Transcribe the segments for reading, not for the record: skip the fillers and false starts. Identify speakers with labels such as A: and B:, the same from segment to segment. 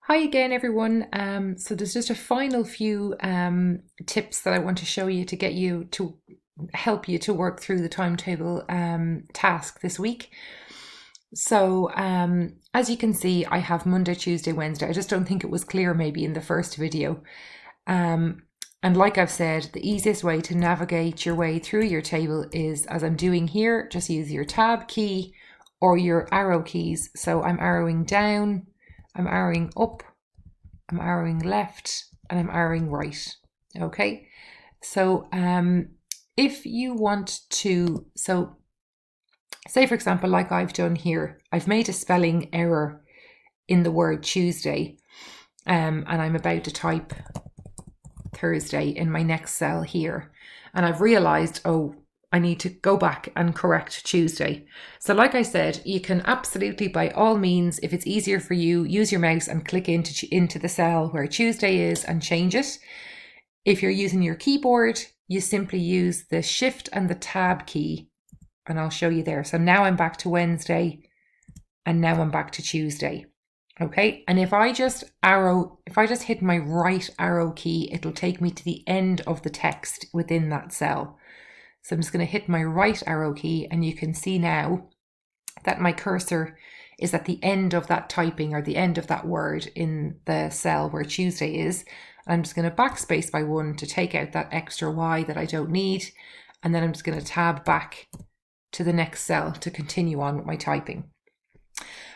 A: Hi again, everyone. So there's just a final few tips that I want to show you to get you to help you to work through the timetable task this week. So as you can see, I have Monday, Tuesday, Wednesday. I just don't think it was clear maybe in the first video. And like I've said, the easiest way to navigate your way through your table is, as I'm doing here, just use your tab key or your arrow keys. So I'm arrowing down, I'm arrowing up, I'm arrowing left, and I'm arrowing right. Okay, so if you want to, so say for example, like I've done here, I've made a spelling error in the word Tuesday, and I'm about to type Thursday in my next cell here, and I've realized, oh, I need to go back and correct Tuesday. So like I said, you can absolutely, by all means, if it's easier for you, use your mouse and click into the cell where Tuesday is and change it. If you're using your keyboard, you simply use the Shift and the Tab key, and I'll show you there. So now I'm back to Wednesday, and now I'm back to Tuesday. Okay, and if I just hit my right arrow key, it'll take me to the end of the text within that cell. So I'm just going to hit my right arrow key, and you can see now that my cursor is at the end of that typing or the end of that word in the cell where Tuesday is. I'm just going to backspace by 1 to take out that extra Y that I don't need. And then I'm just going to tab back to the next cell to continue on with my typing.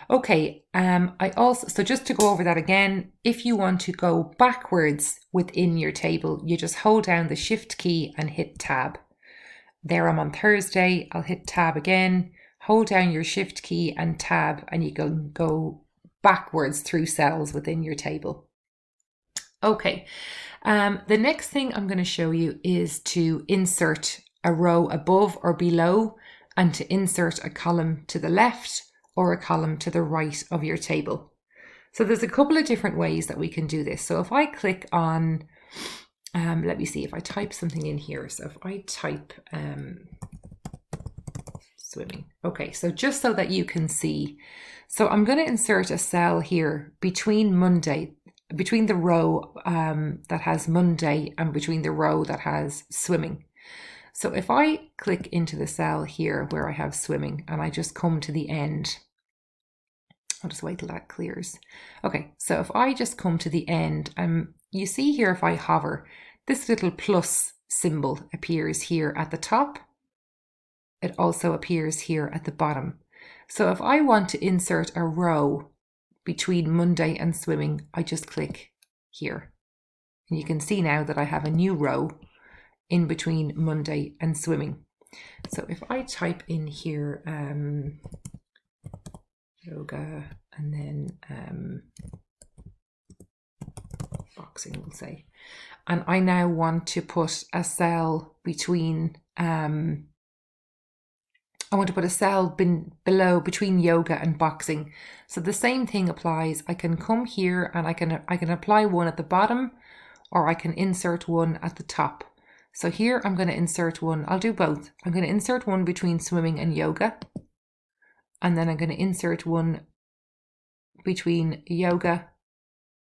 A: Okay, so just to go over that again, if you want to go backwards within your table, you just hold down the Shift key and hit Tab. There I'm on Thursday, I'll hit Tab again, hold down your Shift key and Tab, and you can go backwards through cells within your table. Okay, the next thing I'm going to show you is to insert a row above or below, and to insert a column to the left or a column to the right of your table. So there's a couple of different ways that we can do this. So if I click on, let me see if I type something in here. So if I type swimming. Okay, so just so that you can see. So I'm going to insert a cell here between the row that has Monday and between the row that has swimming. So if I click into the cell here where I have swimming and I just come to the end, I'll just wait till that clears. Okay, so if I just come to the end, you see here if I hover, this little plus symbol appears here at the top. It also appears here at the bottom. So if I want to insert a row between Monday and swimming, I just click here. And you can see now that I have a new row in between Monday and swimming. So if I type in here, yoga, and then boxing, we'll say. And I now want to put a cell between, I want to put a cell below between yoga and boxing. So the same thing applies. I can come here and I can apply one at the bottom, or I can insert one at the top. So here I'm going to insert one. I'll do both. I'm going to insert one between swimming and yoga. And then I'm going to insert one between yoga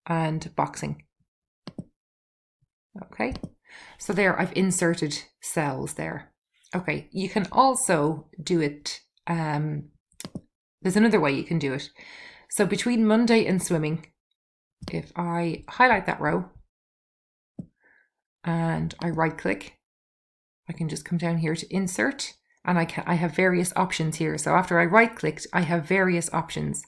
A: and boxing. Okay, so there I've inserted cells there. Okay, you can also do it, there's another way you can do it. So between Monday and swimming, if I highlight that row and I right click, I can just come down here to insert, and I have various options here. So after I right clicked, I have various options.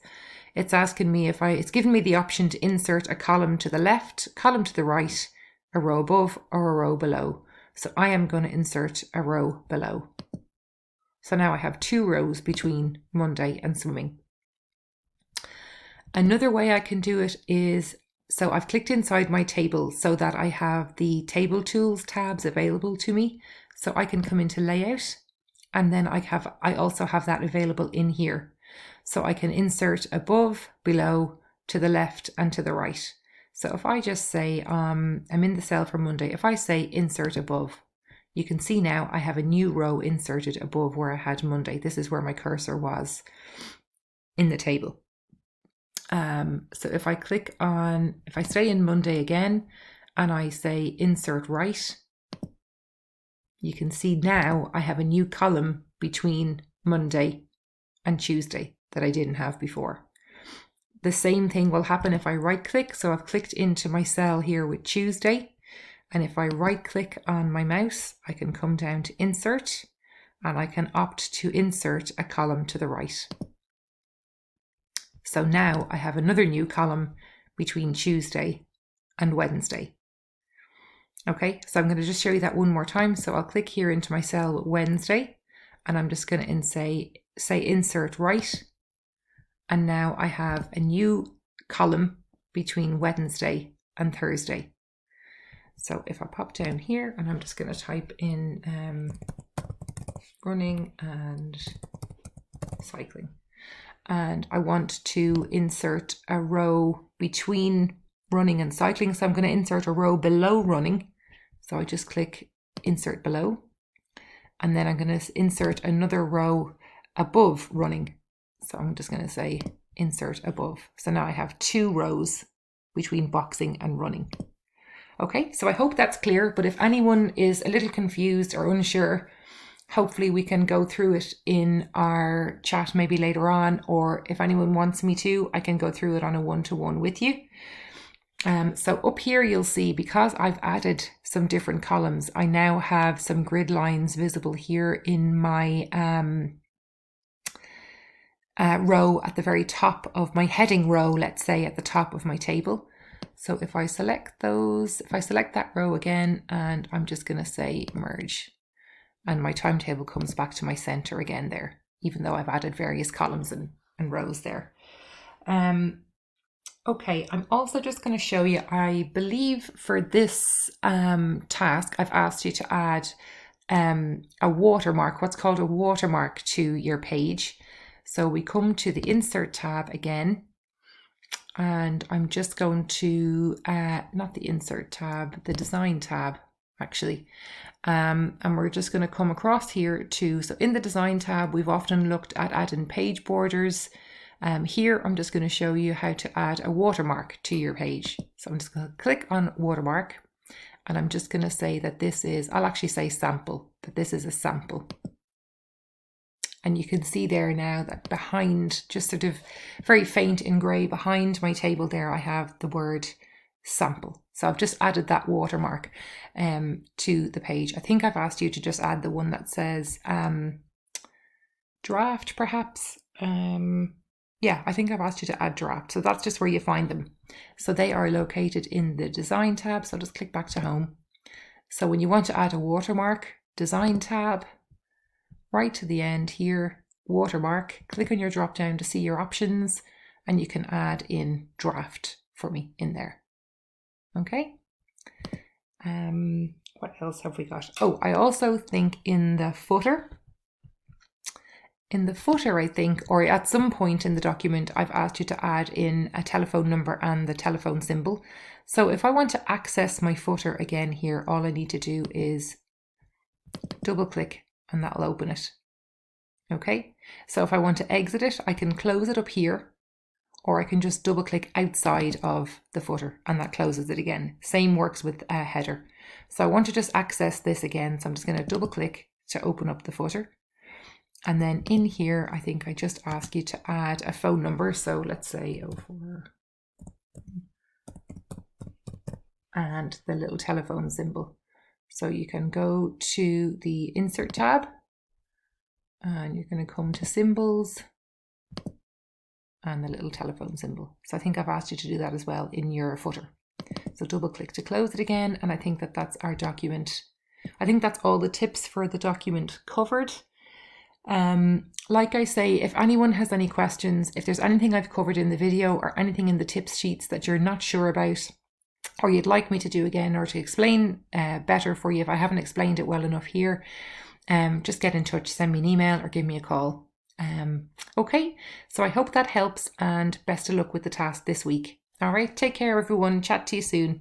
A: It's asking me it's giving me the option to insert a column to the left, column to the right, a row above, or a row below. So I am going to insert a row below. So now I have 2 rows between Monday and swimming. Another way I can do it is, so I've clicked inside my table so that I have the table tools tabs available to me. So I can come into layout, and then I also have that available in here. So I can insert above, below, to the left and to the right. So if I just say, I'm in the cell for Monday, if I say insert above, you can see now I have a new row inserted above where I had Monday. This is where my cursor was in the table. So if I stay in Monday again and I say insert right, you can see now I have a new column between Monday and Tuesday that I didn't have before. The same thing will happen if I right click. So I've clicked into my cell here with Tuesday. And if I right click on my mouse, I can come down to insert and I can opt to insert a column to the right. So now I have another new column between Tuesday and Wednesday. Okay, so I'm going to just show you that one more time. So I'll click here into my cell with Wednesday and I'm just going to say insert right. And now I have a new column between Wednesday and Thursday. So if I pop down here and I'm just going to type in running and cycling. And I want to insert a row between running and cycling. So I'm going to insert a row below running. So I just click insert below. And then I'm going to insert another row above running. So I'm just going to say insert above. So now I have 2 rows between boxing and running. Okay, so I hope that's clear, but if anyone is a little confused or unsure, hopefully we can go through it in our chat maybe later on, or if anyone wants me to, I can go through it on a one-to-one with you. So up here you'll see, because I've added some different columns, I now have some grid lines visible here in my row at the very top of my heading row, let's say at the top of my table. So if I select those, if I select that row again, and I'm just going to say merge, and my timetable comes back to my center again there, even though I've added various columns and rows there. Okay, I'm also just going to show you, I believe for this task, I've asked you to add a watermark, what's called a watermark to your page. So we come to the insert tab again, and I'm just going to, not the insert tab, the design tab actually. And we're just going to come across here to, so in the design tab, we've often looked at adding page borders. Here, I'm just going to show you how to add a watermark to your page. So I'm just going to click on watermark, and I'm just going to say that this is, I'll actually say sample, that this is a sample. And you can see there now that behind, just sort of very faint in grey, behind my table there, I have the word sample. So I've just added that watermark to the page. I think I've asked you to just add the one that says draft, perhaps. Yeah, I think I've asked you to add draft. So that's just where you find them. So they are located in the design tab. So I'll just click back to home. So when you want to add a watermark, design tab, right to the end here, watermark, click on your drop down to see your options, and you can add in draft for me in there. Okay. What else have we got? Oh, I also think in the footer, I think, or at some point in the document, I've asked you to add in a telephone number and the telephone symbol. So if I want to access my footer again here, all I need to do is double click and that'll open it. Okay, so if I want to exit it, I can close it up here, or I can just double click outside of the footer and that closes it again. Same works with a header. So I want to just access this again. So I'm just going to double click to open up the footer. And then in here, I think I just ask you to add a phone number. So let's say 04 and the little telephone symbol. So you can go to the insert tab and you're going to come to symbols and the little telephone symbol. So I think I've asked you to do that as well in your footer. So double click to close it again. And I think that that's our document. I think that's all the tips for the document covered. Like I say, if anyone has any questions, if there's anything I've covered in the video or anything in the tips sheets that you're not sure about, or you'd like me to do again or to explain better for you if I haven't explained it well enough here, just get in touch, send me an email or give me a call. Okay, so I hope that helps and best of luck with the task this week. All right, take care everyone. Chat to you soon.